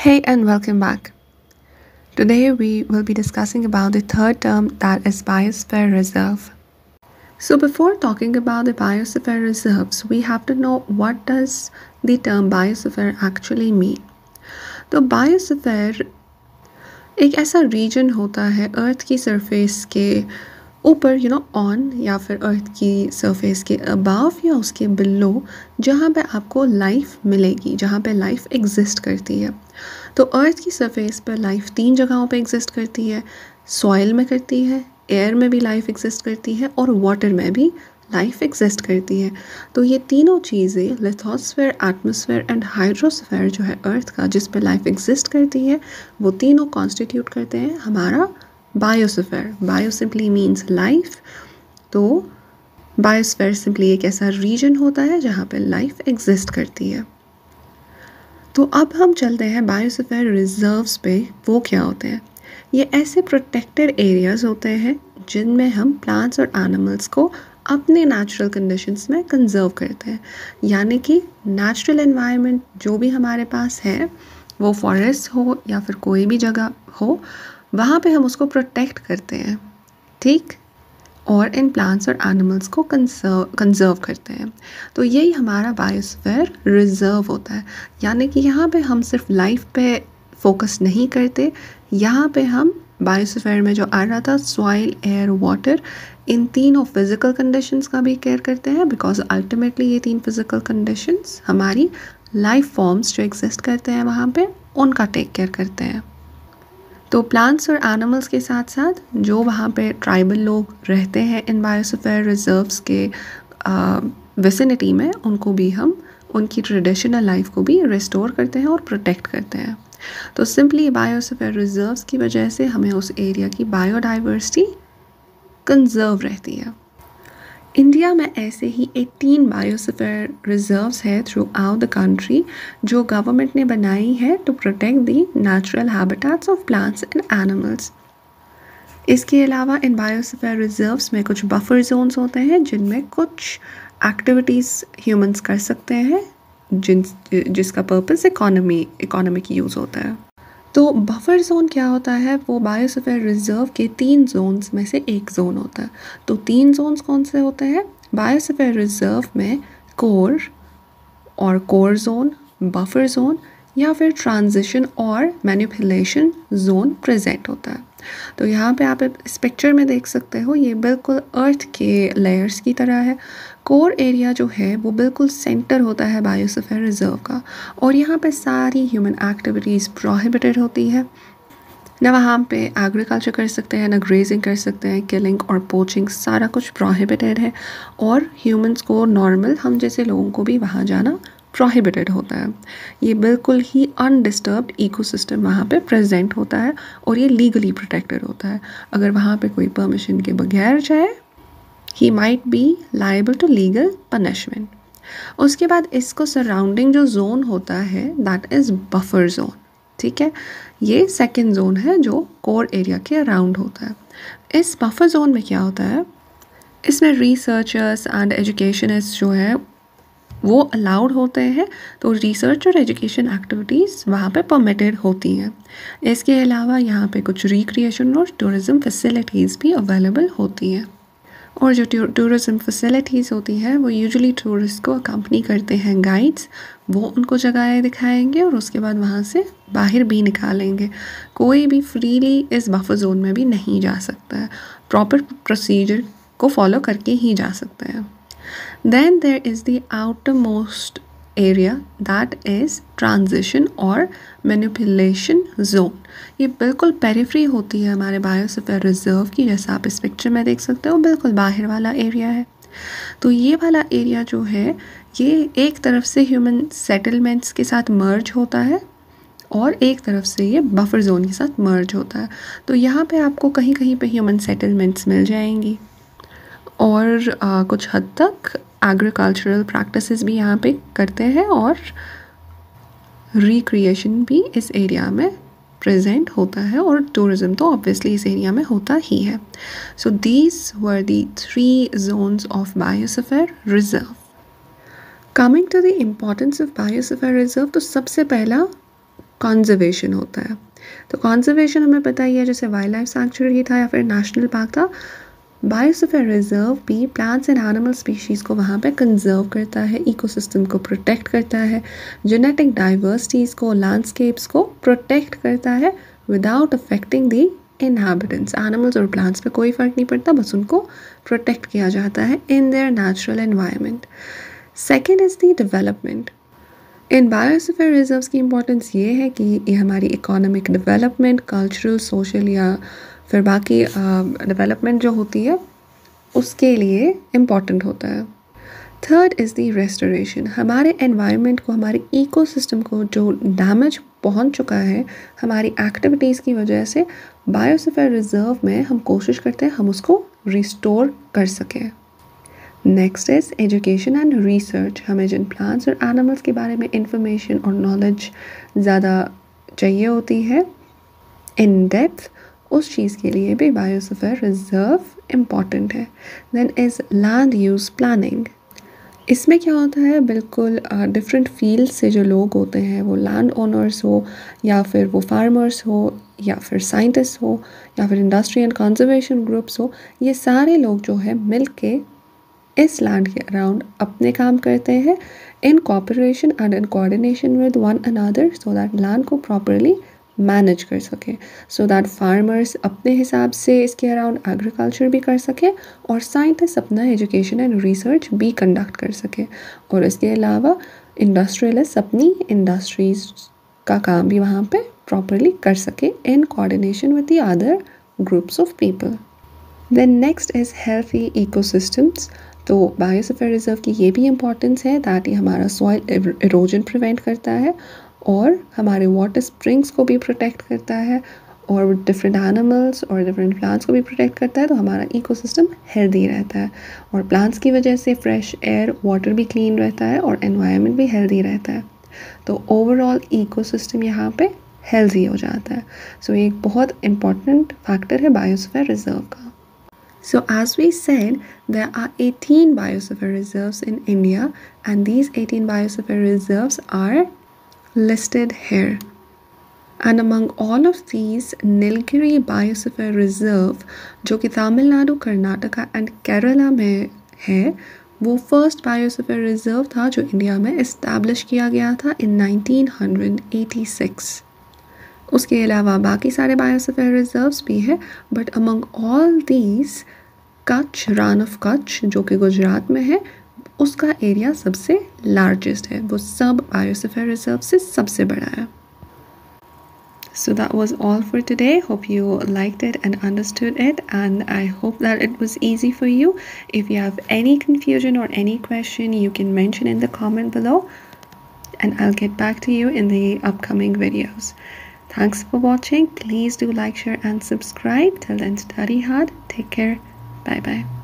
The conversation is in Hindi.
Hey and welcome back. Today we will be discussing about the third term, that is Biosphere Reserve. So before talking about the Biosphere Reserves, we have to know what does the term Biosphere actually mean. तो Biosphere एक ऐसा रीजन होता है अर्थ की सरफेस के ऊपर ऑन या फिर अर्थ की सरफेस के अबाव या उसके बिलो, जहाँ पे आपको लाइफ मिलेगी, जहाँ पे लाइफ एग्जिस्ट करती है। तो अर्थ की सरफेस पर लाइफ 3 जगहों पे एग्जिस्ट करती है। सॉइल में करती है, एयर में भी लाइफ एग्जिस्ट करती है और वाटर में भी लाइफ एग्जिस्ट करती है। तो ये तीनों चीज़ें लिथोस्फेयर, एटमॉस्फेयर एंड हाइड्रोस्फेयर जो है अर्थ का, जिस पे लाइफ एग्जिस्ट करती है, वो तीनों कॉन्स्टिट्यूट करते हैं हमारा biosphere. Bio simply means life, तो बायोस्फेयर सिंपली एक ऐसा रीजन होता है जहाँ पे लाइफ एग्जिस्ट करती है। तो अब हम चलते हैं बायोस्फीयर रिजर्व्स पे। वो क्या होते हैं? ये ऐसे प्रोटेक्टेड एरियाज़ होते हैं जिनमें हम प्लांट्स और एनिमल्स को अपने नेचुरल कंडीशंस में कंजर्व करते हैं। यानी कि नेचुरल एनवायरनमेंट जो भी हमारे पास है, वो फॉरेस्ट हो या फिर कोई भी जगह हो, वहाँ पे हम उसको प्रोटेक्ट करते हैं, ठीक, और इन प्लांट्स और एनिमल्स को कंजर्व करते हैं। तो यही हमारा बायोस्फीयर रिजर्व होता है। यानी कि यहाँ पे हम सिर्फ लाइफ पे फोकस नहीं करते, यहाँ पे हम बायोस्फीयर में जो आ रहा था सॉइल, एयर, वाटर, इन तीनों फिजिकल कंडीशंस का भी केयर करते हैं, बिकॉज अल्टीमेटली ये 3 फिजिकल कंडीशंस हमारी लाइफ फॉर्म्स जो एग्जिस्ट करते हैं वहाँ पे, उनका टेक केयर करते हैं। तो प्लांट्स और एनिमल्स के साथ साथ जो वहाँ पे ट्राइबल लोग रहते हैं इन बायोस्फीयर रिजर्व्स के विसिनिटी में, उनको भी हम उनकी ट्रेडिशनल लाइफ को भी रिस्टोर करते हैं और प्रोटेक्ट करते हैं। तो सिंपली बायोस्फीयर रिजर्व्स की वजह से हमें उस एरिया की बायोडाइवर्सिटी कंजर्व रहती है। इंडिया में ऐसे ही 18 बायोस्फीयर रिजर्व्स है थ्रू आउट द कंट्री, जो गवर्नमेंट ने बनाई है to protect the natural habitats of plants and animals. इसके अलावा इन बायोस्फीयर रिजर्व्स में कुछ बफर जोन्स होते हैं जिनमें कुछ एक्टिविटीज़ ह्यूमंस कर सकते हैं, जिसका पर्पस इकोनॉमिक यूज़ होता है। तो बफर जोन क्या होता है? वो बायोस्फीयर रिजर्व के 3 जोन्स में से एक जोन होता है। तो 3 जोन्स कौन से होते हैं बायोस्फीयर रिजर्व में? कोर और कोर जोन, बफर जोन या फिर ट्रांजिशन और मैनिपुलेशन जोन प्रेजेंट होता है। तो यहाँ पे आप इस पिक्चर में देख सकते हो, ये बिल्कुल अर्थ के लेयर्स की तरह है। कोर एरिया जो है वो बिल्कुल सेंटर होता है बायोस्फीयर रिजर्व का, और यहाँ पे सारी ह्यूमन एक्टिविटीज़ प्रोहिबिटेड होती है। ना वहाँ पे एग्रीकल्चर कर सकते हैं, ना ग्रेजिंग कर सकते हैं, किलिंग और पोचिंग सारा कुछ प्रोहिबिटेड है। और ह्यूमंस को, नॉर्मल हम जैसे लोगों को भी वहाँ जाना प्रोहिबिटेड होता है। ये बिल्कुल ही अनडिस्टर्ब्ड इकोसिस्टम वहाँ पे प्रेजेंट होता है और ये लीगली प्रोटेक्टेड होता है। अगर वहाँ पे कोई परमिशन के बगैर जाए, he might be liable to legal punishment. उसके बाद इसको सराउंडिंग जो जोन होता है, दैट इज़ बफर जोन, ठीक है। ये सेकेंड जोन है जो कोर एरिया के अराउंड होता है। इस बफर जोन में क्या होता है? इसमें रिसर्चर्स एंड एजुकेशनिस्ट जो है वो अलाउड होते हैं, तो रिसर्च और एजुकेशन एक्टिविटीज़ वहाँ पे परमिटेड होती हैं। इसके अलावा यहाँ पे कुछ रिक्रिएशन और टूरिज़्म फैसिलिटीज़ भी अवेलेबल होती हैं। और जो टूरिज़्म फैसिलिटीज़ होती हैं वो यूजुअली टूरिस्ट को अकम्पनी करते हैं गाइड्स। वो उनको जगहें दिखाएंगे और उसके बाद वहाँ से बाहर भी निकालेंगे। कोई भी फ्रीली इस बफर जोन में भी नहीं जा सकता है, प्रॉपर प्रोसीजर को फॉलो करके ही जा सकते हैं। Then there is the outermost area, that is transition और manipulation zone। ये बिल्कुल पेरिफेरी होती है हमारे बायोस्फीयर रिजर्व की, जैसा आप इस पिक्चर में देख सकते हो, बिल्कुल बाहर वाला एरिया है। तो ये वाला एरिया जो है, ये एक तरफ से ह्यूमन सेटलमेंट्स के साथ मर्ज होता है और एक तरफ से ये बफर जोन के साथ मर्ज होता है। तो यहाँ पे आपको कहीं कहीं पे ह्यूमन सेटलमेंट्स मिल जाएंगी और कुछ हद तक एग्रीकल्चरल प्रैक्टिसेस भी यहाँ पे करते हैं और रिक्रिएशन भी इस एरिया में प्रेजेंट होता है, और टूरिज़्म तो ऑब्वियसली इस एरिया में होता ही है। So these were the 3 zones of biosphere reserve. Coming to the importance of biosphere reserve, तो सबसे पहला कंजर्वेशन होता है। तो कंजर्वेशन हमें पता ही है, जैसे वाइल्ड लाइफ सैंक्चुरी था या फिर नेशनल पार्क था, बायोस्फीयर रिजर्व भी प्लांट्स एंड एनिमल स्पीशीज़ को वहाँ पे कंजर्व करता है, इकोसिस्टम को प्रोटेक्ट करता है, जेनेटिक डाइवर्सिटीज़ को, लैंडस्केप्स को प्रोटेक्ट करता है विदाउट अफेक्टिंग दी इनहैबिटेंट्स। एनिमल्स और प्लांट्स पे कोई फ़र्क नहीं पड़ता, बस उनको प्रोटेक्ट किया जाता है in their natural environment. Second is the development. In biosphere reserves की इम्पोर्टेंस ये है कि ये हमारी इकोनॉमिक डेवलपमेंट, कल्चरल, सोशल या फिर बाकी डेवलपमेंट जो होती है उसके लिए इम्पॉर्टेंट होता है। Third is the restoration. हमारे एनवायरनमेंट को, हमारे इकोसिस्टम को जो डैमेज पहुंच चुका है हमारी एक्टिविटीज़ की वजह से, बायोस्फीयर रिजर्व में हम कोशिश करते हैं हम उसको रिस्टोर कर सकें। Next is education and research. हमें जिन प्लांट्स और एनिमल्स के बारे में इंफॉर्मेशन और नॉलेज ज़्यादा चाहिए होती है इन डेप्थ, उस चीज़ के लिए भी बायोस्फीयर रिजर्व इम्पॉर्टेंट है। Then is land use planning. इसमें क्या होता है, बिल्कुल डिफरेंट फील्ड से जो लोग होते हैं, वो लैंड ओनर्स हो या फिर वो फार्मर्स हो या फिर साइंटिस्ट हो या फिर इंडस्ट्री एंड कंजर्वेशन ग्रुप्स हो, ये सारे लोग जो है मिल के इस लैंड के अराउंड अपने काम करते हैं in cooperation and in coordination with one another, so that land को प्रॉपरली मैनेज कर सके, सो दैट फार्मर्स अपने हिसाब से इसके अराउंड एग्रीकल्चर भी कर सके और साइंटिस्ट अपना एजुकेशन एंड रिसर्च भी कंडक्ट कर सके, और इसके अलावा इंडस्ट्रियलिस्ट अपनी इंडस्ट्रीज का काम भी वहाँ पे प्रॉपरली कर सके in coordination with the other groups of people. Then next is healthy ecosystems. तो बायोस्फीयर रिजर्व की ये भी इम्पॉर्टेंस है दैट ये हमारा सॉइल इरोजन प्रिवेंट करता है और हमारे वाटर स्प्रिंग्स को भी प्रोटेक्ट करता है और डिफरेंट एनिमल्स और डिफरेंट प्लांट्स को भी प्रोटेक्ट करता है। तो हमारा इकोसिस्टम हेल्दी रहता है और प्लांट्स की वजह से फ्रेश एयर, वाटर भी क्लीन रहता है और एनवायरनमेंट भी हेल्दी रहता है। तो ओवरऑल इकोसिस्टम यहाँ पे हेल्दी हो जाता है। सो ये एक बहुत इम्पॉर्टेंट फैक्टर है बायोस्फीयर रिजर्व का। So as we said, there are 18 biosphere reserves in India, and these 18 biosphere reserves are listed here. And among all of these, Nilgiri Biosphere Reserve, जो कि तमिलनाडु, कर्नाटका एंड केरला में है, वो फर्स्ट बायोस्फीयर रिजर्व था जो इंडिया में इस्टेब्लिश किया गया था इन 1986। उसके अलावा बाकी सारे बायोस्फीयर रिजर्व्स भी हैं, but among all these Kutch, run of Kutch जो कि गुजरात में है, उसका एरिया सबसे लार्जेस्ट है, वो सब बायोस्फीयर रिजर्व से सबसे बड़ा है। So that was all for today. Hope you liked it and understood it, and I hope that it was easy for you. If you have any confusion or any question, you can mention in the comment below and I'll get back to you in the upcoming videos. Thanks for watching. Please do like, share and subscribe. Till then, study hard. Take care. Bye bye.